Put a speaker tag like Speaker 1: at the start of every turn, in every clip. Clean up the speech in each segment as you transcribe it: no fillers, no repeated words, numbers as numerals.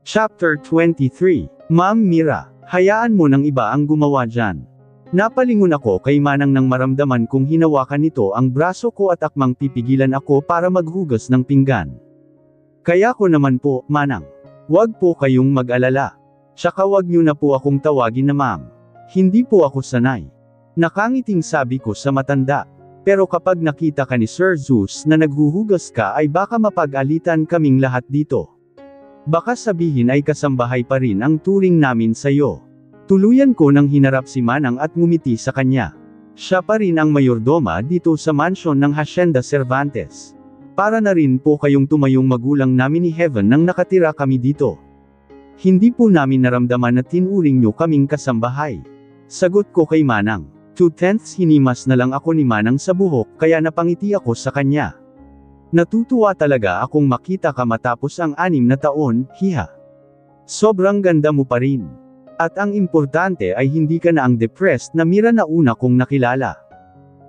Speaker 1: Chapter 23. Ma'am Mira, hayaan mo ng iba ang gumawa dyan. Napalingon ako kay Manang nang maramdaman kong hinawakan nito ang braso ko at akmang pipigilan ako para maghugas ng pinggan. Kaya ko naman po, Manang. Wag po kayong mag-alala. Tsaka wag niyo na po akong tawagin na ma'am. Hindi po ako sanay. Nakangiting sabi ko sa matanda. Pero kapag nakita ka ni Sir Zeus na naghuhugas ka ay baka mapag-alitan kaming lahat dito. Baka sabihin ay kasambahay pa rin ang turing namin sa'yo. Tuluyan ko nang hinarap si Manang at ngumiti sa kanya. Siya pa rin ang mayordoma dito sa mansyon ng Hacienda Cervantes. Para na rin po kayong tumayong magulang namin ni Heaven nang nakatira kami dito. Hindi po namin naramdaman na tinuring nyo kaming kasambahay. Sagot ko kay Manang. 2/10 hinimas na lang ako ni Manang sa buhok kaya napangiti ako sa kanya. Natutuwa talaga akong makita ka matapos ang 6 na taon, hiha. Sobrang ganda mo pa rin. At ang importante ay hindi ka na ang depressed na Mira na una kong nakilala.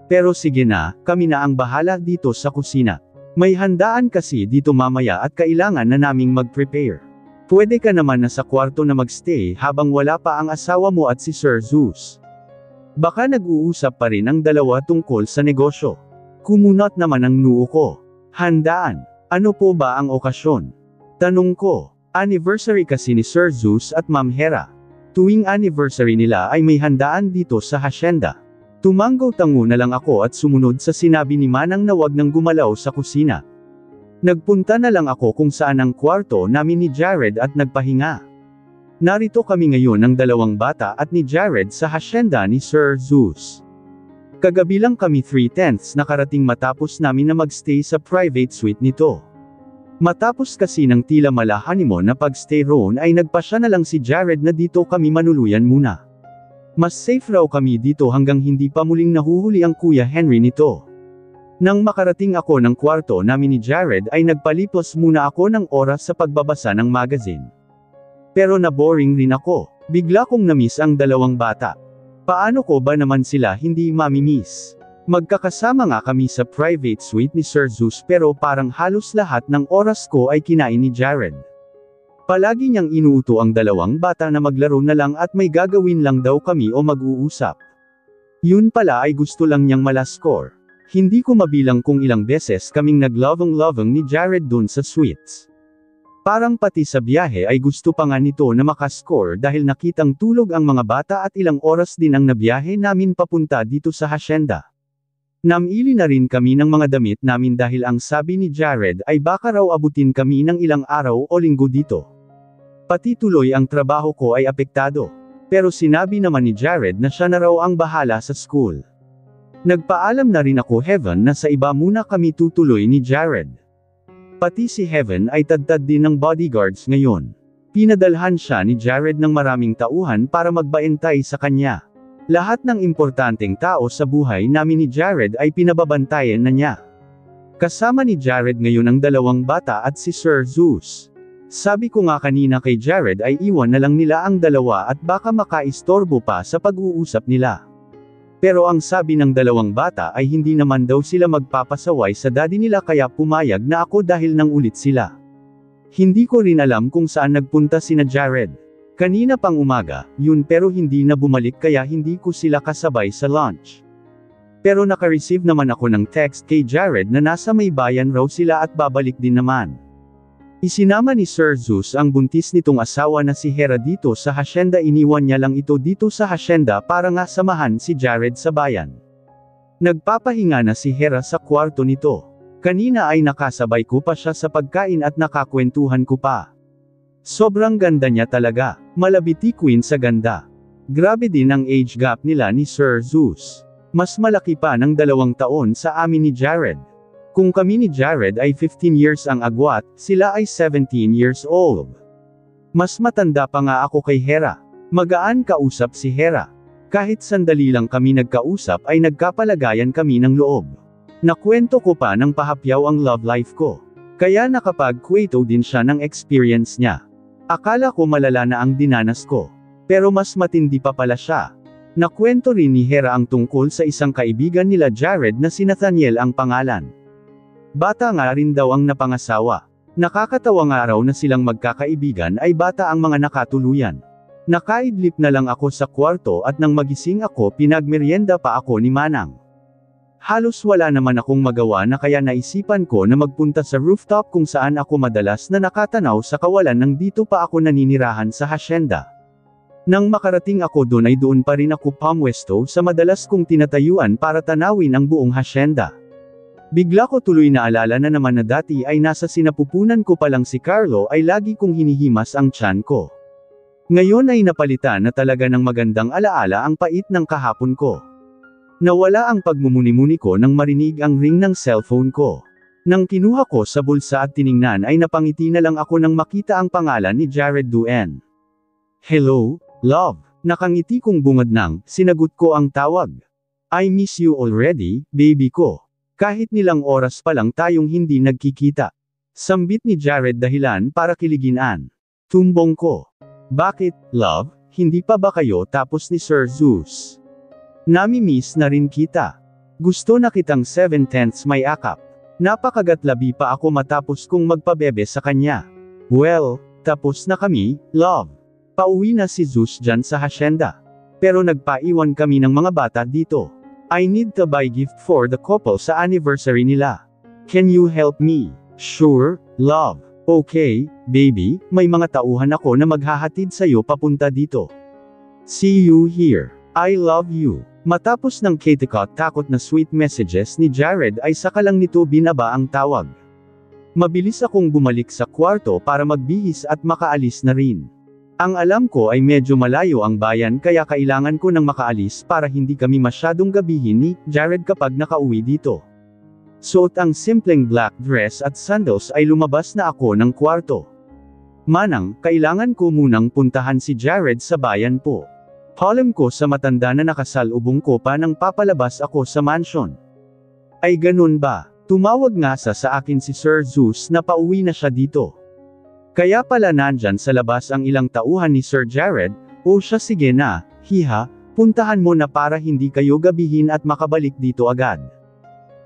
Speaker 1: Pero sige na, kami na ang bahala dito sa kusina. May handaan kasi dito mamaya at kailangan na naming mag-prepare. Pwede ka naman na sa kwarto na magstay habang wala pa ang asawa mo at si Sir Zeus. Baka nag-uusap pa rin ang dalawa tungkol sa negosyo. Kumunot naman ang noo ko. Handaan. Ano po ba ang okasyon? Tanong ko. Anniversary kasi ni Sir Zeus at Ma'am Hera. Tuwing anniversary nila ay may handaan dito sa hacienda. Tumanggaw-tango na lang ako at sumunod sa sinabi ni Manang na wag nang gumalaw sa kusina. Nagpunta na lang ako kung saan ang kwarto namin ni Jared at nagpahinga. Narito kami ngayon ng dalawang bata at ni Jared sa hacienda ni Sir Zeus. Kagabi lang kami 3/10 nakarating matapos namin na magstay sa private suite nito. Matapos kasi ng tila mala honeymoon na pagstay roon ay nagpasya na lang si Jared na dito kami manuluyan muna. Mas safe raw kami dito hanggang hindi pa muling nahuhuli ang Kuya Henry nito. Nang makarating ako ng kwarto namin ni Jared ay nagpalipos muna ako ng oras sa pagbabasa ng magazine. Pero na-boring rin ako. Bigla kong namiss ang dalawang bata. Paano ko ba naman sila hindi mamimiss? Magkakasama nga kami sa private suite ni Sir Zeus pero parang halos lahat ng oras ko ay kinain ni Jared. Palagi niyang inuuto ang dalawang bata na maglaro na lang at may gagawin lang daw kami o mag-uusap. Yun pala ay gusto lang niyang malaskor. Hindi ko mabilang kung ilang beses kaming naglovang-lovang ni Jared dun sa suites. Parang pati sa biyahe ay gusto pa nga nito na makascore dahil nakitang tulog ang mga bata at ilang oras din ang nabiyahe namin papunta dito sa hacienda. Namili na rin kami ng mga damit namin dahil ang sabi ni Jared ay baka raw abutin kami ng ilang araw o linggo dito. Pati tuloy ang trabaho ko ay apektado. Pero sinabi naman ni Jared na siya na raw ang bahala sa school. Nagpaalam na rin ako Heaven na sa iba muna kami tutuloy ni Jared. Pati si Heaven ay tadtad din ng bodyguards ngayon. Pinadalhan siya ni Jared ng maraming tauhan para magbaentay sa kanya. Lahat ng importanteng tao sa buhay namin ni Jared ay pinababantayan na niya. Kasama ni Jared ngayon ang dalawang bata at si Sir Zeus. Sabi ko nga kanina kay Jared ay iwan na lang nila ang dalawa at baka makaistorbo pa sa pag-uusap nila. Pero ang sabi ng dalawang bata ay hindi naman daw sila magpapasaway sa daddy nila kaya pumayag na ako dahil nang ulit sila. Hindi ko rin alam kung saan nagpunta sina Jared. Kanina pang umaga, yun pero hindi na bumalik kaya hindi ko sila kasabay sa lunch. Pero naka-receive naman ako ng text kay Jared na nasa may bayan raw sila at babalik din naman. Isinama ni Sir Zeus ang buntis nitong asawa na si Hera dito sa hacienda iniwan niya lang ito dito sa hacienda para nga samahan si Jared sa bayan. Nagpapahinga na si Hera sa kwarto nito. Kanina ay nakasabay ko pa siya sa pagkain at nakakwentuhan ko pa. Sobrang ganda niya talaga, malabiti queen sa ganda. Grabe din ang age gap nila ni Sir Zeus. Mas malaki pa ng 2 taon sa amin ni Jared. Kung kami ni Jared ay 15 years ang agwat, sila ay 17 years old. Mas matanda pa nga ako kay Hera. Magaan kausap si Hera. Kahit sandali lang kami nagkausap ay nagkapalagayan kami ng loob. Nakwento ko pa ng pahapyaw ang love life ko. Kaya nakapag-kwento din siya ng experience niya. Akala ko malala na ang dinanas ko. Pero mas matindi pa pala siya. Nakwento rin ni Hera ang tungkol sa isang kaibigan nila Jared na si Nathaniel ang pangalan. Bata nga rin daw ang napangasawa. Nakakatawang araw na silang magkakaibigan ay bata ang mga nakatuluyan. Nakaidlip na lang ako sa kwarto at nang magising ako pinagmeryenda pa ako ni Manang. Halos wala naman akong magawa na kaya naisipan ko na magpunta sa rooftop kung saan ako madalas na nakatanaw sa kawalan nang dito pa ako naninirahan sa hasyenda. Nang makarating ako doon ay doon pa rin ako pumwesto sa madalas kong tinatayuan para tanawin ang buong hasyenda. Bigla ko tuloy na alala na naman na dati ay nasa sinapupunan ko palang si Carlo ay lagi kong hinihimas ang tiyan ko. Ngayon ay napalitan na talaga ng magandang alaala ang pait ng kahapon ko. Nawala ang pagmumuni-muni ko nang marinig ang ring ng cellphone ko. Nang kinuha ko sa bulsa at tiningnan ay napangiti na lang ako nang makita ang pangalan ni Jared Duen. Hello, love. Nakangiti kong bungad nang sinagot ko ang tawag. I miss you already, baby ko. Kahit nilang oras pa lang tayong hindi nagkikita. Sambit ni Jared dahilan para kiliginan. Tumbong ko. Bakit, love, hindi pa ba kayo tapos ni Sir Zeus? Nami-miss na rin kita. Gusto na kitang 7/10 may akap. Napakagatlabi pa ako matapos kong magpabebe sa kanya. Well, tapos na kami, love. Pauwi na si Zeus dyan sa hasyenda. Pero nagpaiwan kami ng mga bata dito. I need to buy gift for the couple sa anniversary nila. Can you help me? Sure, love. Okay, baby, may mga tauhan ako na maghahatid sa'yo papunta dito. See you here. I love you. Matapos ng takot na sweet messages ni Jared ay saka lang nito binaba ang tawag. Mabilis akong bumalik sa kwarto para magbihis at makaalis na rin. Ang alam ko ay medyo malayo ang bayan kaya kailangan ko nang makaalis para hindi kami masyadong gabihin ni Jared kapag nakauwi dito. Suot ang simpleng black dress at sandals ay lumabas na ako ng kwarto. Manang, kailangan ko munang puntahan si Jared sa bayan po. Palam ko sa matanda na nakasalubong ko pa nang papalabas ako sa mansion. Ay ganun ba? Tumawag nga sa akin si Sir Zeus na pauwi na siya dito. Kaya pala nandyan sa labas ang ilang tauhan ni Sir Jared, o siya sige na, hiha, puntahan mo na para hindi kayo gabihin at makabalik dito agad.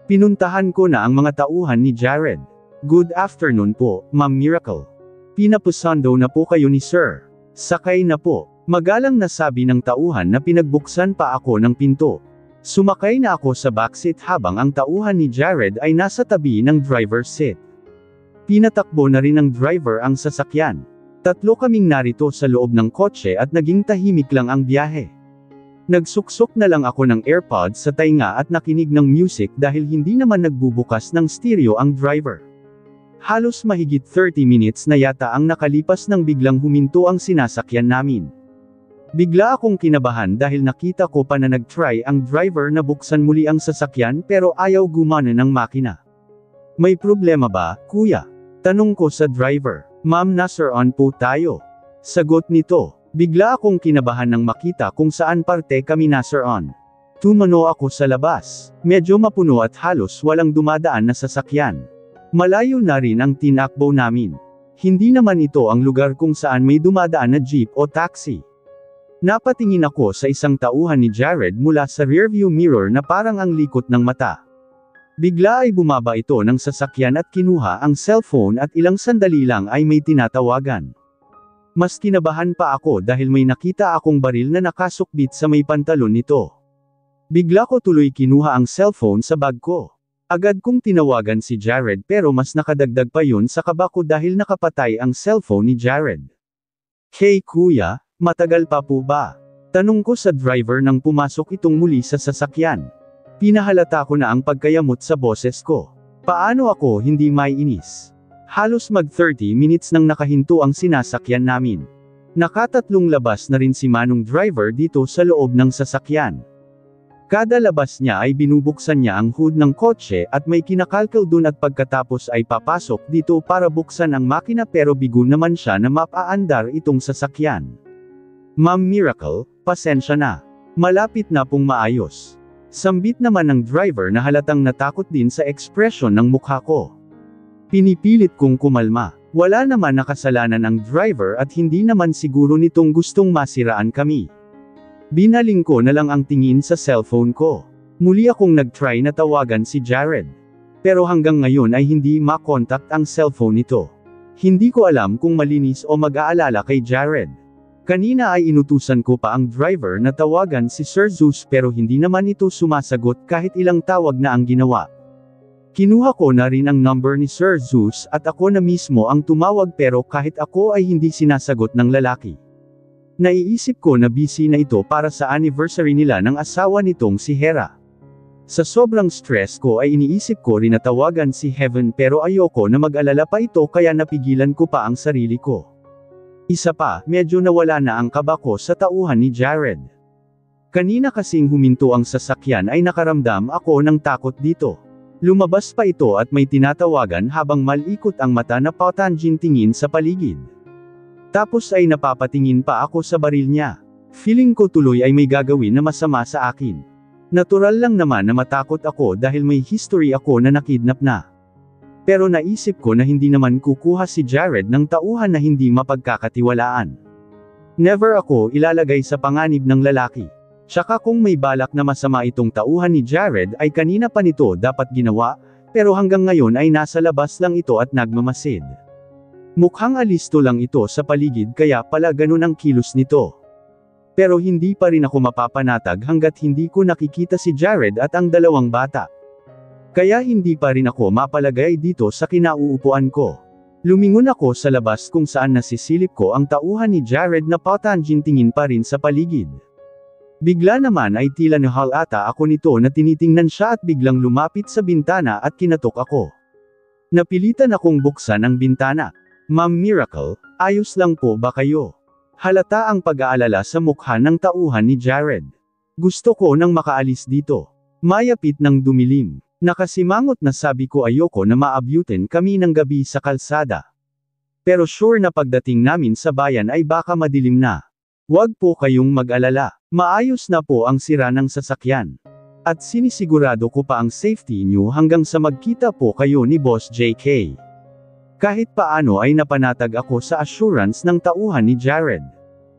Speaker 1: Pinuntahan ko na ang mga tauhan ni Jared. Good afternoon po, Ma'am Miracle. Pinapusando na po kayo ni Sir. Sakay na po. Magalang na sabi ng tauhan na pinagbuksan pa ako ng pinto. Sumakay na ako sa backseat habang ang tauhan ni Jared ay nasa tabi ng driver's seat. Pinatakbo na rin ng driver ang sasakyan. Tatlo kaming narito sa loob ng kotse at naging tahimik lang ang biyahe. Nagsuksok na lang ako ng AirPods sa tainga at nakinig ng music dahil hindi naman nagbubukas ng stereo ang driver. Halos mahigit 30 minutes na yata ang nakalipas nang biglang huminto ang sinasakyan namin. Bigla akong kinabahan dahil nakita ko pa na nag-try ang driver na buksan muli ang sasakyan pero ayaw gumana ng makina. May problema ba, kuya? Tanong ko sa driver. Ma'am, nasa on po tayo. Sagot nito. Bigla akong kinabahan nang makita kung saan parte kami nasa on. Tumano ako sa labas. Medyo mapuno at halos walang dumadaan na sasakyan. Malayo na rin ang tinakbo namin. Hindi naman ito ang lugar kung saan may dumadaan na jeep o taxi. Napatingin ako sa isang tauhan ni Jared mula sa rearview mirror na parang ang likot ng mata. Bigla ay bumaba ito ng sasakyan at kinuha ang cellphone at ilang sandali lang ay may tinatawagan. Mas kinabahan pa ako dahil may nakita akong baril na nakasukbit sa may pantalon nito. Bigla ko tuloy kinuha ang cellphone sa bag ko. Agad kong tinawagan si Jared pero mas nakadagdag pa yun sa kaba ko dahil nakapatay ang cellphone ni Jared. Hey kuya, matagal pa po ba? Tanong ko sa driver nang pumasok itong muli sa sasakyan. Pinahalata ko na ang pagkayamot sa boses ko. Paano ako hindi maiinis? Halos mag 30 minutes nang nakahinto ang sinasakyan namin. Nakatatlong labas na rin si Manong driver dito sa loob ng sasakyan. Kada labas niya ay binubuksan niya ang hood ng kotse at may kinakalkal dun at pagkatapos ay papasok dito para buksan ang makina pero bigo naman siya na mapaandar itong sasakyan. Ma'am Miracle, pasensya na. Malapit na pong maayos. Sambit naman ng driver na halatang natakot din sa ekspresyon ng mukha ko. Pinipilit kong kumalma. Wala naman nakasalanan ang driver at hindi naman siguro nitong gustong masiraan kami. Binaling ko na lang ang tingin sa cellphone ko. Muli akong nag-try na tawagan si Jared. Pero hanggang ngayon ay hindi makontakt ang cellphone nito. Hindi ko alam kung malinis o mag-aalala kay Jared. Kanina ay inutusan ko pa ang driver na tawagan si Sir Zeus pero hindi naman ito sumasagot kahit ilang tawag na ang ginawa. Kinuha ko na rin ang number ni Sir Zeus at ako na mismo ang tumawag pero kahit ako ay hindi sinasagot ng lalaki. Naiisip ko na busy na ito para sa anniversary nila ng asawa nitong si Hera. Sa sobrang stress ko ay iniisip ko rin na tawagan si Heaven pero ayoko na mag-alala pa ito kaya napigilan ko pa ang sarili ko. Isa pa, medyo nawala na ang kaba ko sa tauhan ni Jared. Kanina kasing huminto ang sasakyan ay nakaramdam ako ng takot dito. Lumabas pa ito at may tinatawagan habang malikot ang mata na patanjin tingin sa paligid. Tapos ay napapatingin pa ako sa baril niya. Feeling ko tuloy ay may gagawin na masama sa akin. Natural lang naman na matakot ako dahil may history ako na nakidnap na. Pero naisip ko na hindi naman kukuha si Jared ng tauhan na hindi mapagkakatiwalaan. Never ako ilalagay sa panganib ng lalaki. Tsaka kung may balak na masama itong tauhan ni Jared ay kanina pa nito dapat ginawa, pero hanggang ngayon ay nasa labas lang ito at nagmamasid. Mukhang alisto lang ito sa paligid kaya pala ganun ang kilos nito. Pero hindi pa rin ako mapapanatag hanggat hindi ko nakikita si Jared at ang dalawang bata. Kaya hindi pa rin ako mapalagay dito sa kinauupuan ko. Lumingon ako sa labas kung saan nasisilip ko ang tauhan ni Jared na patanjin tingin pa rin sa paligid. Bigla naman ay tila nahalata ako nito na tinitingnan siya at biglang lumapit sa bintana at kinatok ako. Napilitan akong buksan ang bintana. Ma'am Miracle, ayos lang po ba kayo? Halata ang pag-aalala sa mukha ng tauhan ni Jared. Gusto ko nang makaalis dito. Mayapit ng dumilim. Nakasimangot na sabi ko ayoko na maabutin kami ng gabi sa kalsada. Pero sure na pagdating namin sa bayan ay baka madilim na. Huwag po kayong mag-alala. Maayos na po ang sira ng sasakyan. At sinisigurado ko pa ang safety niyo hanggang sa magkita po kayo ni Boss JK. Kahit paano ay napanatag ako sa assurance ng tauhan ni Jared.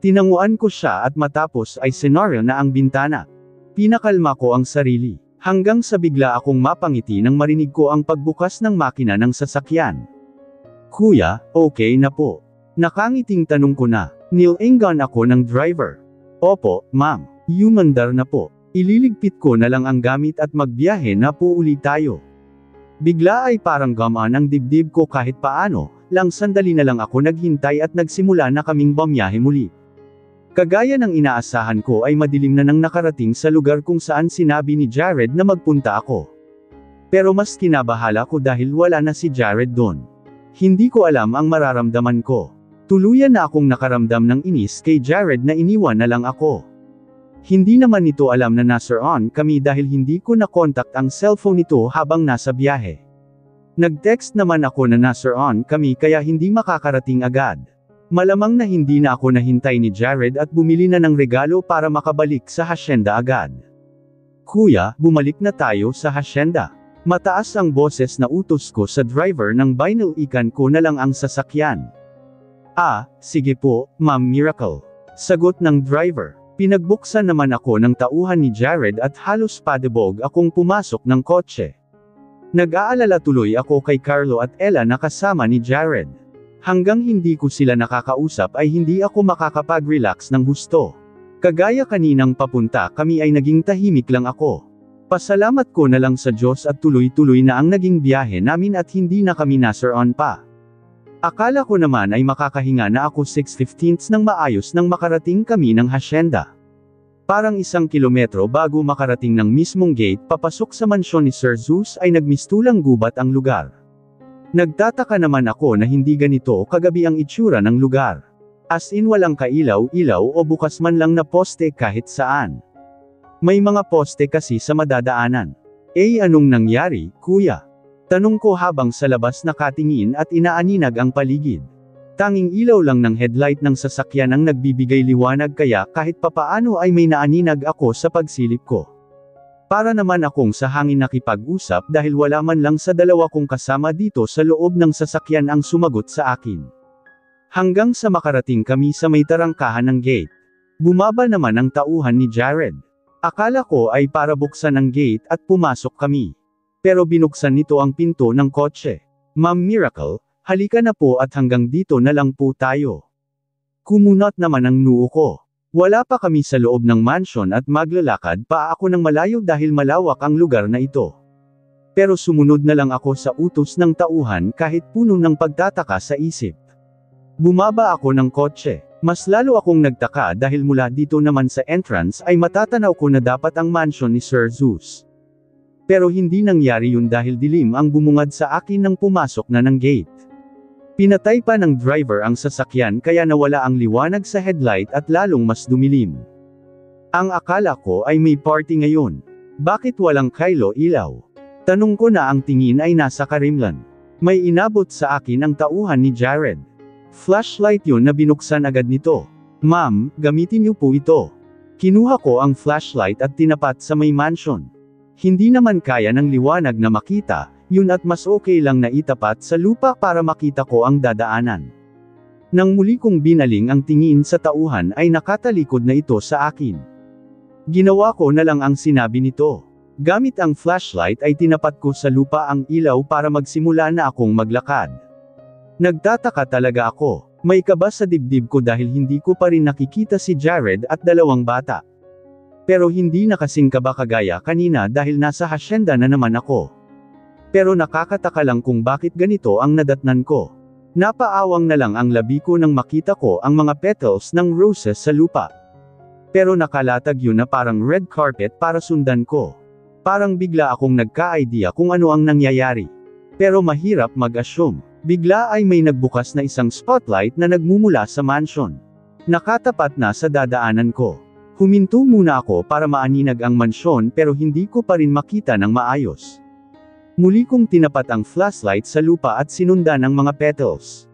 Speaker 1: Tinanguan ko siya at matapos ay senaryo na ang bintana. Pinakalma ko ang sarili. Hanggang sa bigla akong mapangiti nang marinig ko ang pagbukas ng makina ng sasakyan. Kuya, okay na po. Nakangiting tanong ko na. Nilingan ako ng driver. Opo, ma'am. Humandar na po. Ililigpit ko na lang ang gamit at magbiyahe na po uli tayo. Bigla ay parang gamaan ang dibdib ko kahit paano, lang sandali na lang ako naghintay at nagsimula na kaming bumiyahe muli. Kagaya ng inaasahan ko ay madilim na nang nakarating sa lugar kung saan sinabi ni Jared na magpunta ako. Pero mas kinabahala ko dahil wala na si Jared doon. Hindi ko alam ang mararamdaman ko. Tuluyan na akong nakaramdam ng inis kay Jared na iniwan na lang ako. Hindi naman nito alam na nasa on kami dahil hindi ko na-contact ang cellphone nito habang nasa biyahe. Nag-text naman ako na nasa on kami kaya hindi makakarating agad. Malamang na hindi na ako nahintay ni Jared at bumili na ng regalo para makabalik sa hasyenda agad. Kuya, bumalik na tayo sa hasyenda. Mataas ang boses na utos ko sa driver ng binalikan ko na lang ang sasakyan. Ah, sige po, Ma'am Miracle. Sagot ng driver. Pinagbuksan naman ako ng tauhan ni Jared at halos padebog akong pumasok ng kotse. Nag-aalala tuloy ako kay Carlo at Ella na kasama ni Jared. Hanggang hindi ko sila nakakausap ay hindi ako makakapag-relax ng husto. Kagaya kaninang papunta kami ay naging tahimik lang ako. Pasalamat ko na lang sa Diyos at tuloy-tuloy na ang naging biyahe namin at hindi na kami nasaron pa. Akala ko naman ay makakahinga na ako 6:15 nang maayos nang makarating kami ng hasyenda. Parang 1 kilometro bago makarating ng mismong gate papasok sa mansyon ni Sir Zeus ay nagmistulang gubat ang lugar. Nagtataka naman ako na hindi ganito kagabi ang itsura ng lugar. As in walang kailaw-ilaw o bukas man lang na poste kahit saan. May mga poste kasi sa madadaanan. Anong nangyari, kuya? Tanong ko habang sa labas nakatingin at inaaninag ang paligid. Tanging ilaw lang ng headlight ng sasakyan ang nagbibigay liwanag kaya kahit papaano ay may naaninag ako sa pagsilip ko. Para naman akong sa hangin nakipag-usap dahil wala man lang sa dalawa kong kasama dito sa loob ng sasakyan ang sumagot sa akin. Hanggang sa makarating kami sa may tarangkahan ng gate. Bumaba naman ang tauhan ni Jared. Akala ko ay para buksan ang gate at pumasok kami. Pero binuksan nito ang pinto ng kotse. Ma'am Miracle, halika na po at hanggang dito na lang po tayo. Kumunot naman ang noo ko. Wala pa kami sa loob ng mansion at maglalakad pa ako ng malayo dahil malawak ang lugar na ito. Pero sumunod na lang ako sa utos ng tauhan kahit puno ng pagtataka sa isip. Bumaba ako ng kotse. Mas lalo akong nagtaka dahil mula dito naman sa entrance ay matatanaw ko na dapat ang mansion ni Sir Zeus. Pero hindi nangyari yun dahil dilim ang bumungad sa akin nang pumasok na ng gate. Pinatay pa ng driver ang sasakyan kaya nawala ang liwanag sa headlight at lalong mas dumilim. Ang akala ko ay may party ngayon. Bakit walang kaylo ilaw? Tanong ko na ang tingin ay nasa karimlan. May inabot sa akin ang tauhan ni Jared. Flashlight yun na binuksan agad nito. Ma'am, gamitin niyo po ito. Kinuha ko ang flashlight at tinapat sa may mansion. Hindi naman kaya ng liwanag na makita, yun at mas okay lang na itapat sa lupa para makita ko ang dadaanan. Nang muli kong binaling ang tingin sa tauhan ay nakatalikod na ito sa akin. Ginawa ko na lang ang sinabi nito. Gamit ang flashlight ay tinapat ko sa lupa ang ilaw para magsimula na akong maglakad. Nagtataka talaga ako. May kaba sa dibdib ko dahil hindi ko pa rin nakikita si Jared at dalawang bata. Pero hindi na kasing kaba kagaya kanina dahil nasa hasyenda na naman ako. Pero nakakataka lang kung bakit ganito ang nadatnan ko. Napaawang na lang ang labi ko nang makita ko ang mga petals ng roses sa lupa. Pero nakalatag yun na parang red carpet para sundan ko. Parang bigla akong nagka-idea kung ano ang nangyayari. Pero mahirap mag-assume. Bigla ay may nagbukas na isang spotlight na nagmumula sa mansion. Nakatapat na sa dadaanan ko. Huminto muna ako para maaninag ang mansyon pero hindi ko pa rin makita ng maayos. Muli kong tinapat ang flashlight sa lupa at sinundan ang mga petals.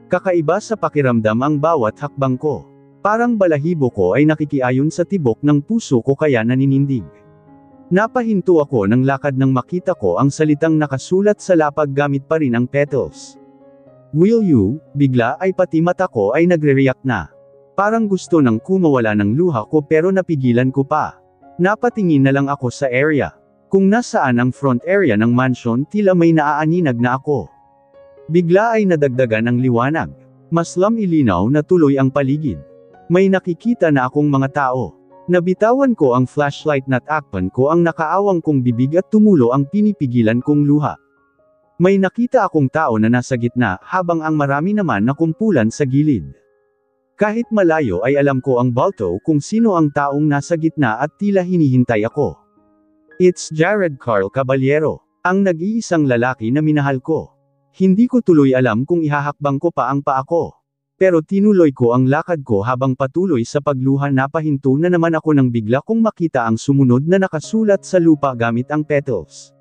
Speaker 1: Kakaiba sa pakiramdam ang bawat hakbang ko. Parang balahibo ko ay nakikiayon sa tibok ng puso ko kaya naninindig. Napahinto ako ng lakad nang makita ko ang salitang nakasulat sa lapag gamit pa rin ang petals. Will you? Bigla ay pati mata ko ay nagre-react na. Parang gusto nang kumawala ng luha ko pero napigilan ko pa. Napatingin na lang ako sa area. Kung nasaan ang front area ng mansion tila may naaaninag na ako. Bigla ay nadagdagan ang liwanag. Mas lamilinaw na tuloy ang paligid. May nakikita na akong mga tao. Nabitawan ko ang flashlight na takpan ko ang nakaawang kong bibig at tumulo ang pinipigilan kong luha. May nakita akong tao na nasa gitna habang ang marami naman na kumpulan sa gilid. Kahit malayo ay alam ko ang balto kung sino ang taong nasa gitna at tila hinihintay ako. It's Jared Carl Caballero, ang nag-iisang lalaki na minahal ko. Hindi ko tuloy alam kung ihahakbang ko pa ang paa ko. Pero tinuloy ko ang lakad ko habang patuloy sa pagluha. Napahinto na naman ako nang bigla kong makita ang sumunod na nakasulat sa lupa gamit ang petals.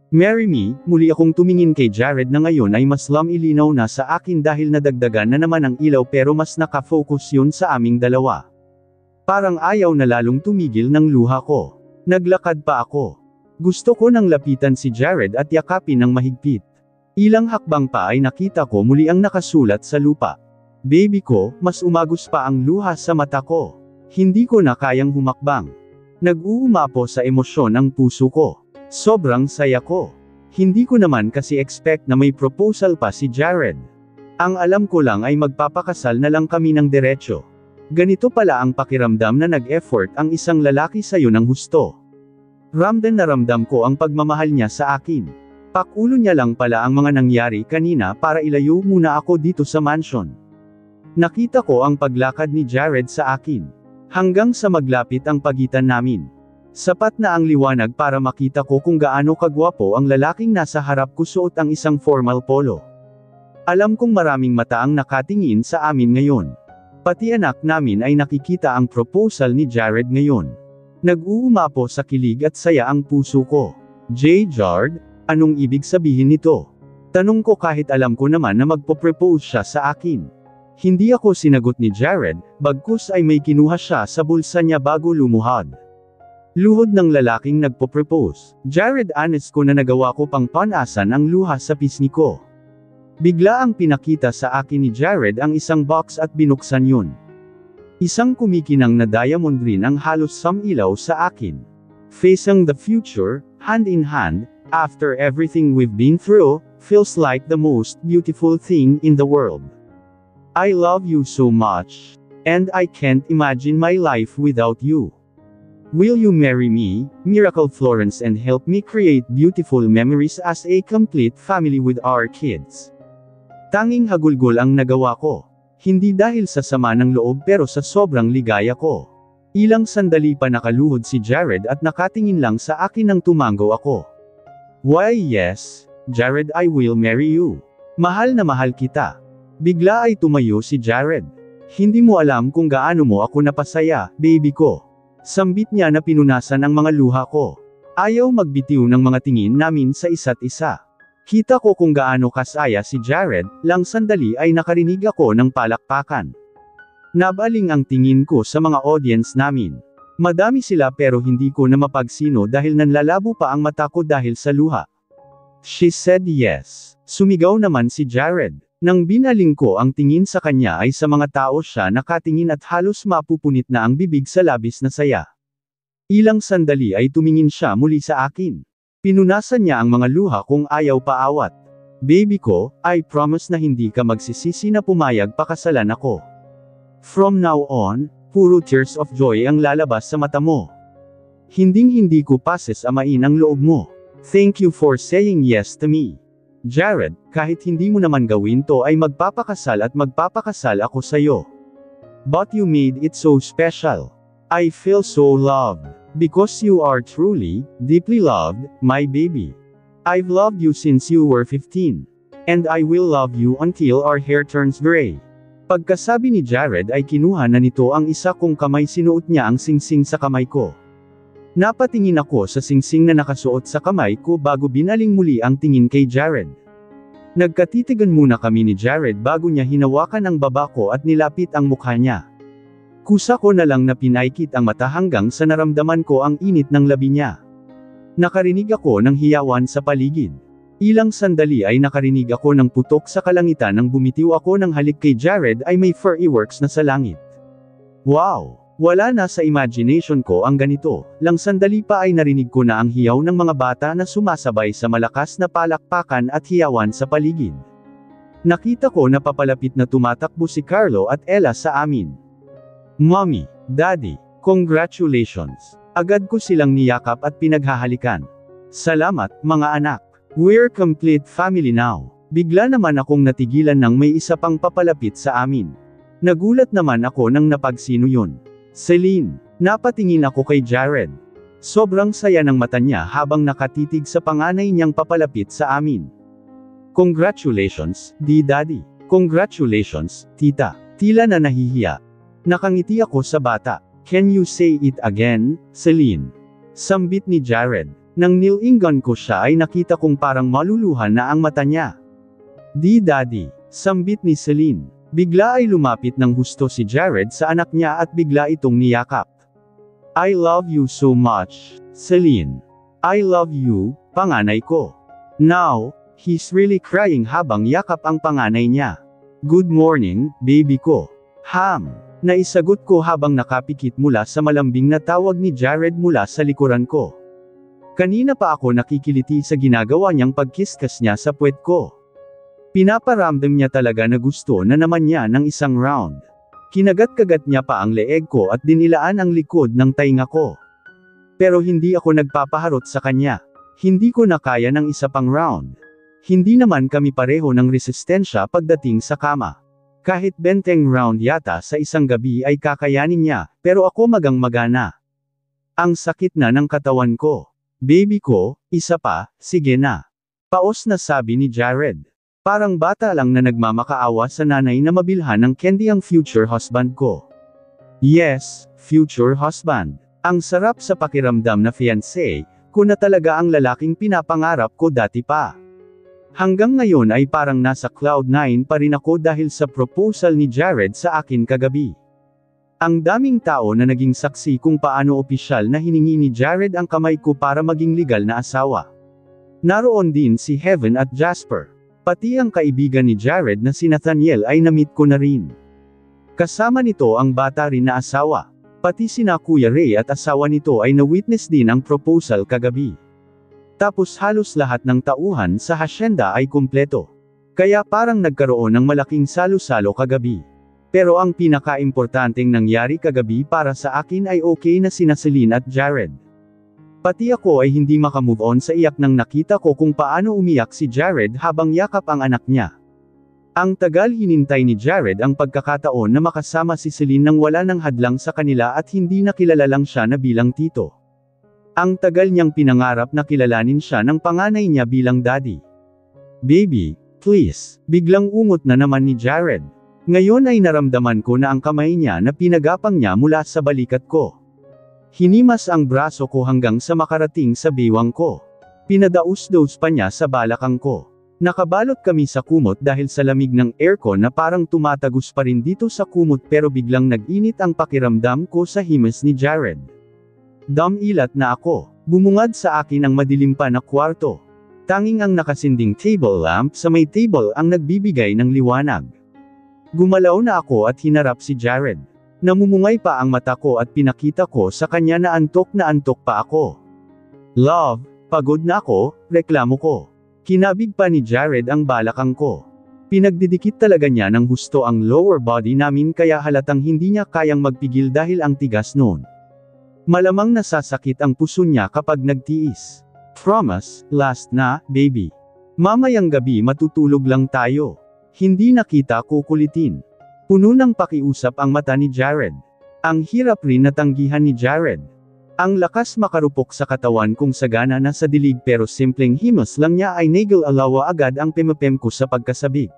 Speaker 1: Marry me. Muli akong tumingin kay Jared na ngayon ay mas lamilinaw na sa akin dahil nadagdagan na naman ang ilaw pero mas nakafocus yun sa aming dalawa. Parang ayaw na lalong tumigil ng luha ko. Naglakad pa ako. Gusto ko nang lapitan si Jared at yakapin ng mahigpit. Ilang hakbang pa ay nakita ko muli ang nakasulat sa lupa. Baby ko, mas umagos pa ang luha sa mata ko. Hindi ko na kayang humakbang. Nag-uumapo sa emosyon ang puso ko. Sobrang saya ko. Hindi ko naman kasi expect na may proposal pa si Jared. Ang alam ko lang ay magpapakasal na lang kami ng diretsyo. Ganito pala ang pakiramdam na nag-effort ang isang lalaki sa'yo ng husto. Ramdam na ramdam ko ang pagmamahal niya sa akin. Pakulo niya lang pala ang mga nangyari kanina para ilayo muna ako dito sa mansion. Nakita ko ang paglakad ni Jared sa akin. Hanggang sa maglapit ang pagitan namin. Sapat na ang liwanag para makita ko kung gaano kagwapo ang lalaking nasa harap ko suot ang isang formal polo. Alam kong maraming mata ang nakatingin sa amin ngayon. Pati anak namin ay nakikita ang proposal ni Jared ngayon. Nag-uumapo sa kilig at saya ang puso ko. Jared, anong ibig sabihin nito? Tanong ko kahit alam ko naman na magpo-propose siya sa akin. Hindi ako sinagot ni Jared, bagkus ay may kinuha siya sa bulsa niya bago lumuhad. Luhod ng lalaking nagpo-propose. Jared, honest ko na nagawa ko pang panasan ang luha sa pisngi ko. Bigla ang pinakita sa akin ni Jared ang isang box at binuksan yun. Isang kumikinang na diamond ring ang halos sumilaw sa akin. Facing the future, hand in hand, after everything we've been through, feels like the most beautiful thing in the world. I love you so much. And I can't imagine my life without you. Will you marry me, Miracle Florence, and help me create beautiful memories as a complete family with our kids? Tanging hagulgol ang nagawa ko. Hindi dahil sa sama ng loob pero sa sobrang ligaya ko. Ilang sandali pa nakaluhod si Jared at nakatingin lang sa akin nang tumango ako. Why yes, Jared, I will marry you. Mahal na mahal kita. Bigla ay tumayo si Jared. Hindi mo alam kung gaano mo ako napasaya, baby ko. Sambit niya na pinunasan ang mga luha ko. Ayaw magbitiw ng mga tingin namin sa isa't isa. Kita ko kung gaano kasaya si Jared, lang sandali ay nakarinig ako ng palakpakan. Nabaling ang tingin ko sa mga audience namin. Madami sila pero hindi ko na mapagsino dahil nanlalabo pa ang mata ko dahil sa luha. She said yes. Sumigaw naman si Jared. Nang binaling ko ang tingin sa kanya ay sa mga tao siya nakatingin at halos mapupunit na ang bibig sa labis na saya. Ilang sandali ay tumingin siya muli sa akin. Pinunasan niya ang mga luha kung ayaw paawat. Baby ko, I promise na hindi ka magsisisi na pumayag pakasalan ako. From now on, puro tears of joy ang lalabas sa mata mo. Hinding-hindi ko pasasamain ang loob mo. Thank you for saying yes to me. Jared, kahit hindi mo naman gawin to ay magpapakasal at magpapakasal ako sa'yo. But you made it so special. I feel so loved. Because you are truly, deeply loved, my baby. I've loved you since you were 15. And I will love you until our hair turns gray. Pagkasabi ni Jared ay kinuha na nito ang isa kong kamay, sinuot niya ang singsing sa kamay ko. Napatingin ako sa singsing na nakasuot sa kamay ko bago binaling muli ang tingin kay Jared. Nagkatitigan muna kami ni Jared bago niya hinawakan ang baba ko at nilapit ang mukha niya. Kusa ko na lang na pinaikit ang mata hanggang sa naramdaman ko ang init ng labi niya. Nakarinig ako ng hiyawan sa paligid. Ilang sandali ay nakarinig ako ng putok sa kalangitan nang bumitiw ako ng halik kay Jared ay may fireworks na sa langit. Wow! Wala na sa imagination ko ang ganito, lang sandali pa ay narinig ko na ang hiyaw ng mga bata na sumasabay sa malakas na palakpakan at hiyawan sa paligid. Nakita ko na papalapit na tumatakbo si Carlo at Ella sa amin. Mommy, Daddy, congratulations! Agad ko silang niyakap at pinaghahalikan. Salamat, mga anak. We're complete family now. Bigla naman akong natigilan nang may isa pang papalapit sa amin. Nagulat naman ako nang napagsino yun. Celine. Napatingin ako kay Jared. Sobrang saya ng mata niya habang nakatitig sa panganay niyang papalapit sa amin. Congratulations, Daddy. Congratulations, Tita. Tila na nahihiya. Nakangiti ako sa bata. Can you say it again, Celine? Sambit ni Jared. Nang nilinggan ko siya ay nakita kong parang maluluhan na ang mata niya. Daddy. Sambit ni Celine. Bigla ay lumapit ng husto si Jared sa anak niya at bigla itong niyakap. I love you so much, Celine. I love you, panganay ko. Now, he's really crying habang yakap ang panganay niya. Good morning, baby ko. Ham. Naisagot ko habang nakapikit mula sa malambing na tawag ni Jared mula sa likuran ko. Kanina pa ako nakikiliti sa ginagawa niyang pagkiskas niya sa puwet ko. Pinaparamdam niya talaga na gusto na naman niya ng isang round. Kinagat-kagat niya pa ang leeg ko at dinilaan ang likod ng tainga ko. Pero hindi ako nagpapaharot sa kanya. Hindi ko na kaya ng isa pang round. Hindi naman kami pareho ng resistensya pagdating sa kama. Kahit 20 round yata sa isang gabi ay kakayanin niya, pero ako magang-magana. Ang sakit na ng katawan ko. Baby ko, isa pa, sige na. Paos na sabi ni Jared. Parang bata lang na nagmamakaawa sa nanay na mabilhan ng candy ang future husband ko. Yes, future husband. Ang sarap sa pakiramdam na fiancé, ko na talaga ang lalaking pinapangarap ko dati pa. Hanggang ngayon ay parang nasa cloud 9 pa rin ako dahil sa proposal ni Jared sa akin kagabi. Ang daming tao na naging saksi kung paano opisyal na hiningi ni Jared ang kamay ko para maging legal na asawa. Naroon din si Heaven at Jasper. Pati ang kaibigan ni Jared na si Nathaniel ay na-meet ko na rin. Kasama nito ang bata rin na asawa. Pati sina Kuya Ray at asawa nito ay na-witness din ang proposal kagabi. Tapos halos lahat ng tauhan sa hasyenda ay kumpleto. Kaya parang nagkaroon ng malaking salo-salo kagabi. Pero ang pinaka-importanteng nangyari kagabi para sa akin ay okay na sina Celine at Jared. Pati ako ay hindi makamove on sa iyak nang nakita ko kung paano umiyak si Jared habang yakap ang anak niya. Ang tagal hinintay ni Jared ang pagkakataon na makasama si Celine nang wala nang hadlang sa kanila at hindi na kilala lang siya na bilang tito. Ang tagal niyang pinangarap na kilalanin siya ng panganay niya bilang daddy. Baby, please, biglang ungot na naman ni Jared. Ngayon ay naramdaman ko na ang kamay niya na pinagapang niya mula sa balikat ko. Hinimas ang braso ko hanggang sa makarating sa bewang ko. Pinadaus-daus pa niya sa balakang ko. Nakabalot kami sa kumot dahil sa lamig ng aircon na parang tumatagos pa rin dito sa kumot pero biglang nag-init ang pakiramdam ko sa himas ni Jared. Damilat na ako. Bumungad sa akin ang madilim pa na kwarto. Tanging ang nakasinding table lamp sa may table ang nagbibigay ng liwanag. Gumalaw na ako at hinarap si Jared. Namumungay pa ang mata ko at pinakita ko sa kanya na antok pa ako. Love, pagod na ako, reklamo ko. Kinabig pa ni Jared ang balakang ko. Pinagdidikit talaga niya ng husto ang lower body namin kaya halatang hindi niya kayang magpigil dahil ang tigas noon. Malamang nasasakit ang puso niya kapag nagtiis. Promise, last na, baby. Mamayang gabi matutulog lang tayo. Hindi na kita kukulitin. Puno ng pakiusap ang mata ni Jared. Ang hirap rin natanggihan ni Jared. Ang lakas makarupok sa katawan kung sagana na sa dilig pero simpleng himas lang niya ay nagalawa agad ang pemapem ko sa pagkasabik.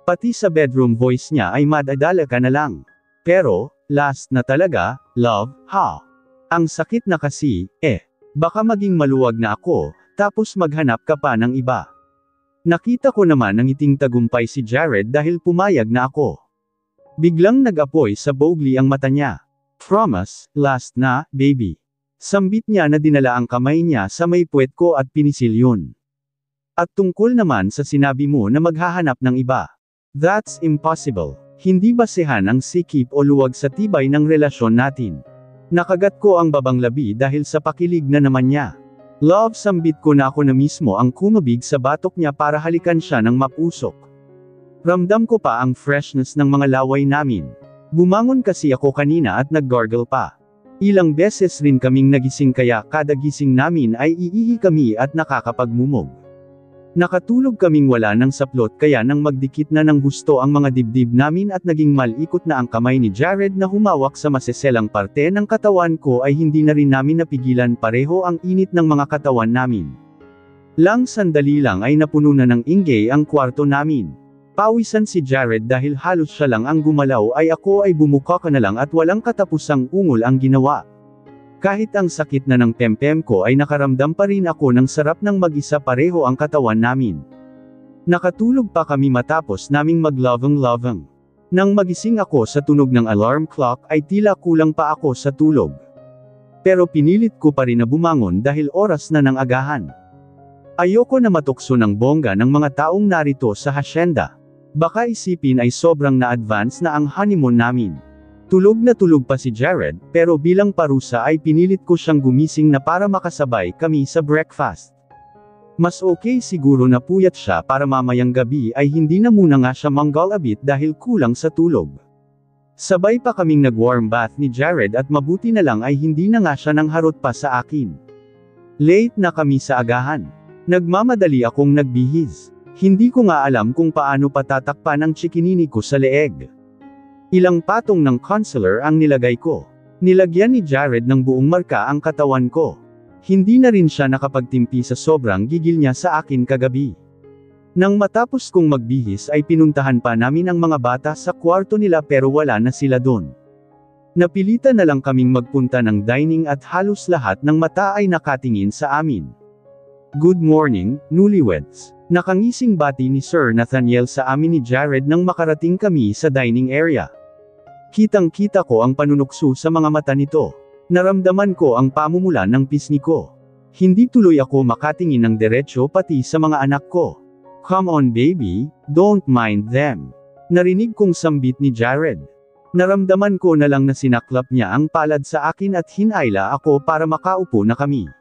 Speaker 1: Pati sa bedroom voice niya ay madadala ka na lang. Pero, last na talaga, love, ha? Ang sakit na kasi, baka maging maluwag na ako, tapos maghanap ka pa ng iba. Nakita ko naman ang iting tagumpay si Jared dahil pumayag na ako. Biglang nag-apoy sa bogli ang mata niya. Promise, last na, baby. Sambit niya na dinala ang kamay niya sa may puwet ko at pinisil yun. At tungkol naman sa sinabi mo na maghahanap ng iba. That's impossible. Hindi basehan ang sikip o luwag sa tibay ng relasyon natin. Nakagat ko ang babang labi dahil sa pakilig na naman niya. Love, sambit ko na ako na mismo ang kumabig sa batok niya para halikan siya ng mapusok. Ramdam ko pa ang freshness ng mga laway namin. Bumangon kasi ako kanina at nag-gargle pa. Ilang beses rin kaming nagising kaya kada gising namin ay iihi kami at nakakapagmumog. Nakatulog kaming wala ng saplot kaya nang magdikit na ng gusto ang mga dibdib namin at naging malikot na ang kamay ni Jared na humawak sa maseselang parte ng katawan ko ay hindi na rin namin napigilan pareho ang init ng mga katawan namin. Lang sandali lang ay napuno na ng ingay ang kwarto namin. Pawisan si Jared dahil halos siya lang ang gumalaw ay ako ay bumuka ka na lang at walang katapusang ungol ang ginawa. Kahit ang sakit na ng pempem ko ay nakaramdam pa rin ako ng sarap ng mag-isa pareho ang katawan namin. Nakatulog pa kami matapos naming maglovang-lovang. Nang magising ako sa tunog ng alarm clock ay tila kulang pa ako sa tulog. Pero pinilit ko pa rin na bumangon dahil oras na ng agahan. Ayoko na matukso ng bongga ng mga taong narito sa hasyenda. Baka isipin ay sobrang na-advance na ang honeymoon namin. Tulog na tulog pa si Jared, pero bilang parusa ay pinilit ko siyang gumising na para makasabay kami sa breakfast. Mas okay siguro na puyat siya para mamayang gabi ay hindi na muna nga siya manggalabit dahil kulang sa tulog. Sabay pa kaming nag-warm bath ni Jared at mabuti na lang ay hindi na nga siya nang harot pa sa akin. Late na kami sa agahan. Nagmamadali akong nagbihis. Hindi ko nga alam kung paano patatakpan ang chikinini ko sa leeg. Ilang patong ng concealer ang nilagay ko. Nilagyan ni Jared ng buong marka ang katawan ko. Hindi na rin siya nakapagtimpi sa sobrang gigil niya sa akin kagabi. Nang matapos kong magbihis ay pinuntahan pa namin ang mga bata sa kwarto nila pero wala na sila doon. Napilitan na lang kaming magpunta ng dining at halos lahat ng mata ay nakatingin sa amin. Good morning, newlyweds. Nakangising bati ni Sir Nathaniel sa amin ni Jared nang makarating kami sa dining area. Kitang-kita ko ang panunukso sa mga mata nito. Naramdaman ko ang pamumulan ng pisngi ko. Hindi tuloy ako makatingin ng diretsyo pati sa mga anak ko. Come on baby, don't mind them. Narinig kong sambit ni Jared. Naramdaman ko na lang na sinaklap niya ang palad sa akin at hinayla ako para makaupo na kami.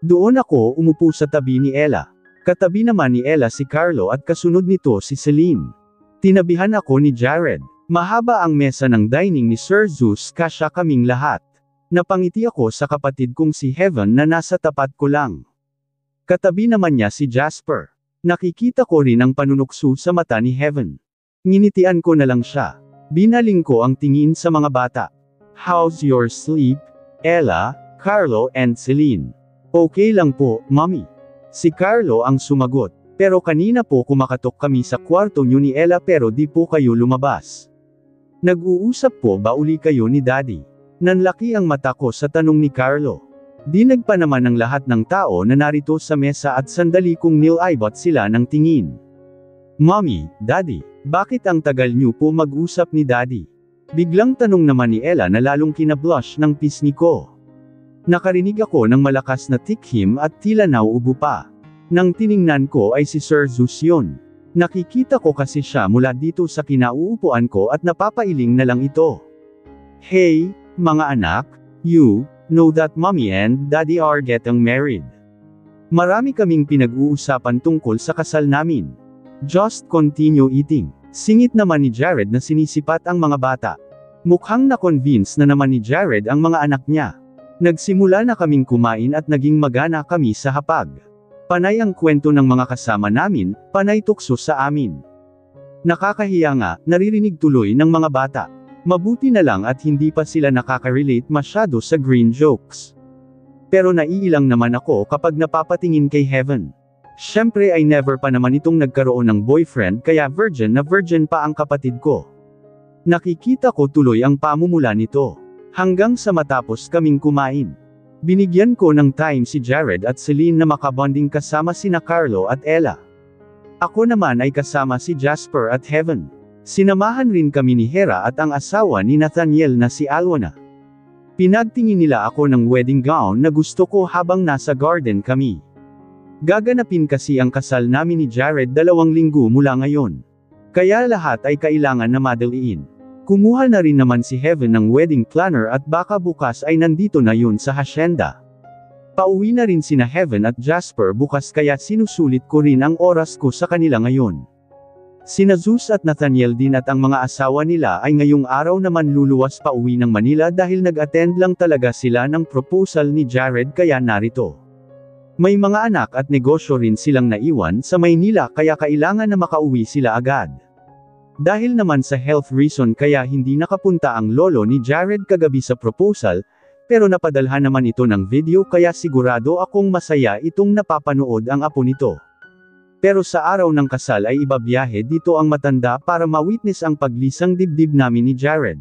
Speaker 1: Doon ako umupo sa tabi ni Ella. Katabi naman ni Ella si Carlo at kasunod nito si Celine. Tinabihan ako ni Jared. Mahaba ang mesa ng dining ni Sir Zeus, kasya kaming lahat. Napangiti ako sa kapatid kong si Heaven na nasa tapat ko lang. Katabi naman niya si Jasper. Nakikita ko rin ang panunukso sa mata ni Heaven. Nginitian ko na lang siya. Binaling ko ang tingin sa mga bata. How's your sleep, Ella, Carlo and Celine? Okay lang po, Mommy. Si Carlo ang sumagot. Pero kanina po kumakatok kami sa kwarto niyo ni Ella pero di po kayo lumabas. Nag-uusap po ba uli kayo ni Daddy? Nanlaki ang mata ko sa tanong ni Carlo. Dinag pa naman ng lahat ng tao na narito sa mesa at sandali kong nilibot sila ng tingin. Mommy, Daddy, bakit ang tagal niyo po mag-usap ni Daddy? Biglang tanong naman ni Ella na lalong kinablush ng pisngi ko. Nakarinig ako ng malakas na tikhim at tila nauubo pa. Nang tiningnan ko ay si Sir Zeus yun. Nakikita ko kasi siya mula dito sa kinauupuan ko at napapailing na lang ito. Hey, mga anak, you know that Mommy and Daddy are getting married. Marami kaming pinag-uusapan tungkol sa kasal namin. Just continue eating. Singit naman ni Jared na sinisipat ang mga bata. Mukhang na-convince na naman ni Jared ang mga anak niya. Nagsimula na kaming kumain at naging magana kami sa hapag. Panay ang kwento ng mga kasama namin, panay tukso sa amin. Nakakahiya nga, naririnig tuloy ng mga bata. Mabuti na lang at hindi pa sila nakaka-relate masyado sa green jokes. Pero naiilang naman ako kapag napapatingin kay Heaven. Siyempre ay never pa naman itong nagkaroon ng boyfriend kaya virgin na virgin pa ang kapatid ko. Nakikita ko tuloy ang pamumula nito. Hanggang sa matapos kaming kumain. Binigyan ko ng time si Jared at Celine na makabonding kasama sina Carlo at Ella. Ako naman ay kasama si Jasper at Heaven. Sinamahan rin kami ni Hera at ang asawa ni Nathaniel na si Alwana. Pinagtingin nila ako ng wedding gown na gusto ko habang nasa garden kami. Gaganapin kasi ang kasal namin ni Jared 2 linggo mula ngayon. Kaya lahat ay kailangan na madaliin. Kumuha na rin naman si Heaven ng wedding planner at baka bukas ay nandito na yun sa hacienda. Pauwi na rin sina Heaven at Jasper bukas kaya sinusulit ko rin ang oras ko sa kanila ngayon. Sina Zeus at Nathaniel din at ang mga asawa nila ay ngayong araw naman luluwas pauwi ng Manila dahil nag-attend lang talaga sila ng proposal ni Jared kaya narito. May mga anak at negosyo rin silang naiwan sa Maynila kaya kailangan na makauwi sila agad. Dahil naman sa health reason kaya hindi nakapunta ang lolo ni Jared kagabi sa proposal, pero napadalhan naman ito ng video kaya sigurado akong masaya itong napapanood ang apo nito. Pero sa araw ng kasal ay ibabiyahe dito ang matanda para ma-witness ang paglisang dibdib namin ni Jared.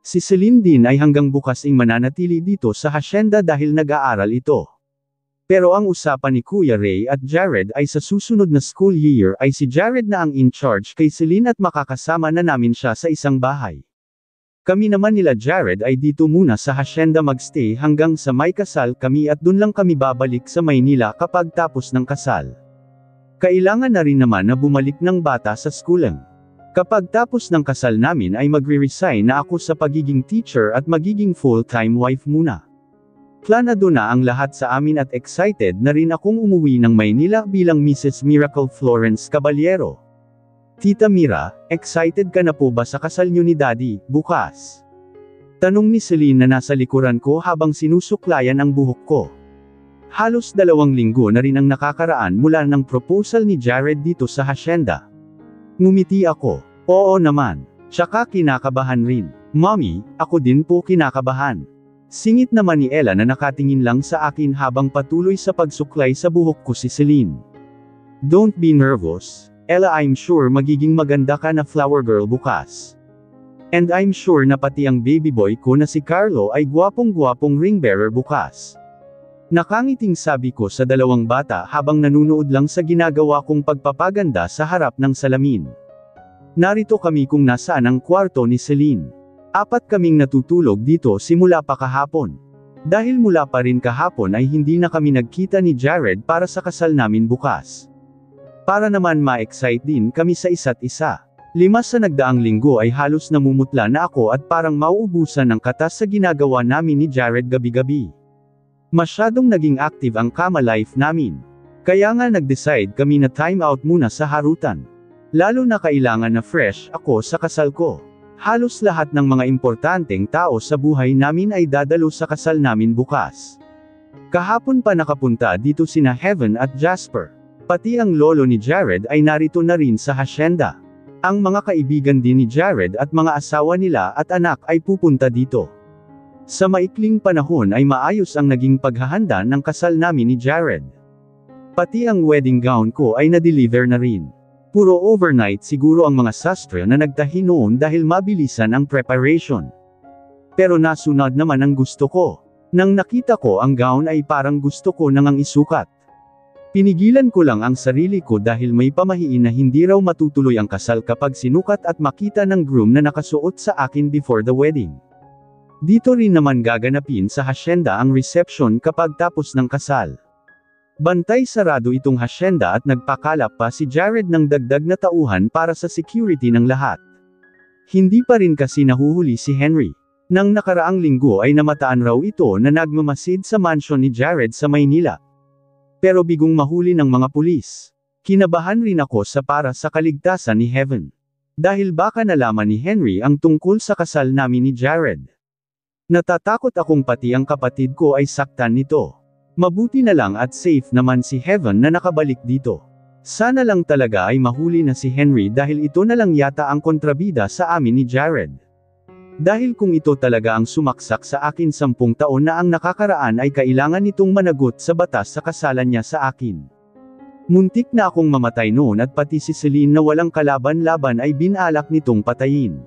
Speaker 1: Si Celine din ay hanggang bukas ing mananatili dito sa hacienda dahil nag-aaral ito. Pero ang usapan ni Kuya Ray at Jared ay sa susunod na school year ay si Jared na ang in charge kay Celine at makakasama na namin siya sa isang bahay. Kami naman nila Jared ay dito muna sa hacienda magstay hanggang sa may kasal kami at dun lang kami babalik sa Maynila kapag tapos ng kasal. Kailangan na rin naman na bumalik ng bata sa schooling. Kapag tapos ng kasal namin ay magre-resign na ako sa pagiging teacher at magiging full-time wife muna. Planado na ang lahat sa amin at excited na rin akong umuwi ng Maynila bilang Mrs. Miracle Florence Caballero. Tita Mira, excited ka na po ba sa kasal niyo ni Daddy, bukas? Tanong ni Celine na nasa likuran ko habang sinusuklayan ang buhok ko. Halos 2 linggo na rin ang nakakaraan mula ng proposal ni Jared dito sa hacienda. Ngumiti ako. Oo naman. Tsaka kinakabahan rin. Mommy, ako din po kinakabahan. Singit naman ni Ella na nakatingin lang sa akin habang patuloy sa pagsuklay sa buhok ko si Celine. Don't be nervous, Ella, I'm sure magiging maganda ka na flower girl bukas. And I'm sure na pati ang baby boy ko na si Carlo ay gwapong-gwapong ring bearer bukas. Nakangiting sabi ko sa 2 bata habang nanunood lang sa ginagawa kong pagpapaganda sa harap ng salamin. Narito kami kung nasaan ang kwarto ni Celine. 4 kaming natutulog dito simula pa kahapon. Dahil mula pa rin kahapon ay hindi na kami nagkita ni Jared para sa kasal namin bukas. Para naman ma-excite din kami sa isa't isa. 5 sa nagdaang linggo ay halos namumutla na ako at parang mauubusan ng katas sa ginagawa namin ni Jared gabi-gabi. Masyadong naging active ang kama life namin. Kaya nga nag-decide kami na time out muna sa harutan. Lalo na kailangan na fresh ako sa kasal ko. Halos lahat ng mga importanteng tao sa buhay namin ay dadalo sa kasal namin bukas. Kahapon pa nakapunta dito sina Heaven at Jasper. Pati ang lolo ni Jared ay narito na rin sa hasyenda. Ang mga kaibigan din ni Jared at mga asawa nila at anak ay pupunta dito. Sa maikling panahon ay maayos ang naging paghahanda ng kasal namin ni Jared. Pati ang wedding gown ko ay na-deliver na rin. Puro overnight siguro ang mga sastre na nagtahi noon dahil mabilisan ang preparation. Pero nasunod naman ang gusto ko. Nang nakita ko ang gown ay parang gusto ko nang ang isukat. Pinigilan ko lang ang sarili ko dahil may pamahiin na hindi raw matutuloy ang kasal kapag sinukat at makita ng groom na nakasuot sa akin before the wedding. Dito rin naman gaganapin sa hasyenda ang reception kapag tapos ng kasal. Bantay sarado itong hasyenda at nagpakalap pa si Jared ng dagdag na tauhan para sa security ng lahat. Hindi pa rin kasi nahuhuli si Henry. Nang nakaraang linggo ay namataan raw ito na nagmamasid sa mansion ni Jared sa Maynila. Pero bigong mahuli ng mga pulis. Kinabahan rin ako para sa kaligtasan ni Heaven. Dahil baka nalaman ni Henry ang tungkol sa kasal namin ni Jared. Natatakot akong pati ang kapatid ko ay saktan nito. Mabuti na lang at safe naman si Heaven na nakabalik dito. Sana lang talaga ay mahuli na si Henry dahil ito na lang yata ang kontrabida sa amin ni Jared. Dahil kung ito talaga ang sumaksak sa akin 10 taon na ang nakakaraan ay kailangan nitong managot sa batas sa kasalan niya sa akin. Muntik na akong mamatay noon at pati si Celine na walang kalaban-laban ay binalak nitong patayin.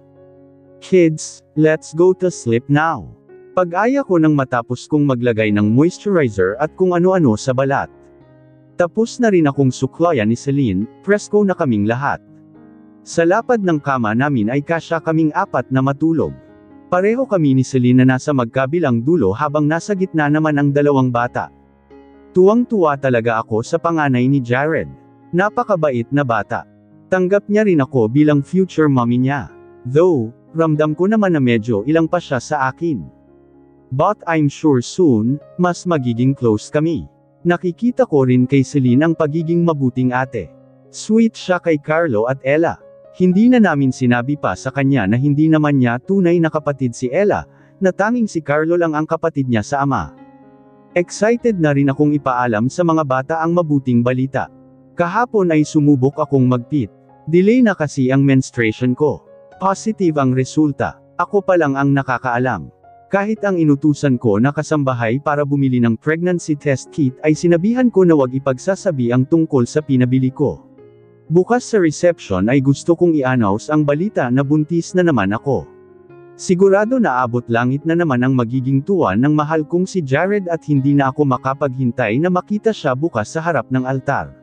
Speaker 1: Kids, let's go to sleep now. Pag-aya ko nang matapos kong maglagay ng moisturizer at kung ano-ano sa balat. Tapos na rin akong suklayan ni Celine, presko na kaming lahat. Sa lapad ng kama namin ay kasya kaming 4 na matulog. Pareho kami ni Celine na nasa magkabilang dulo habang nasa gitna naman ang 2 bata. Tuwang-tuwa talaga ako sa panganay ni Jared. Napakabait na bata. Tanggap niya rin ako bilang future mommy niya. Though, ramdam ko naman na medyo ilang pa siya sa akin. But I'm sure soon, mas magiging close kami. Nakikita ko rin kay Celine ang pagiging mabuting ate. Sweet siya kay Carlo at Ella. Hindi na namin sinabi pa sa kanya na hindi naman niya tunay na kapatid si Ella, na tanging si Carlo lang ang kapatid niya sa ama. Excited na rin akong ipaalam sa mga bata ang mabuting balita. Kahapon ay sumubok akong magpit. Delay na kasi ang menstruation ko. Positive ang resulta. Ako pa lang ang nakakaalam. Kahit ang inutusan ko na kasambahay para bumili ng pregnancy test kit ay sinabihan ko na wag ipagsasabi ang tungkol sa pinabili ko. Bukas sa reception ay gusto kong i-announce ang balita na buntis na naman ako. Sigurado na abot langit na naman ang magiging tuwa ng mahal kong si Jared at hindi na ako makapaghintay na makita siya bukas sa harap ng altar.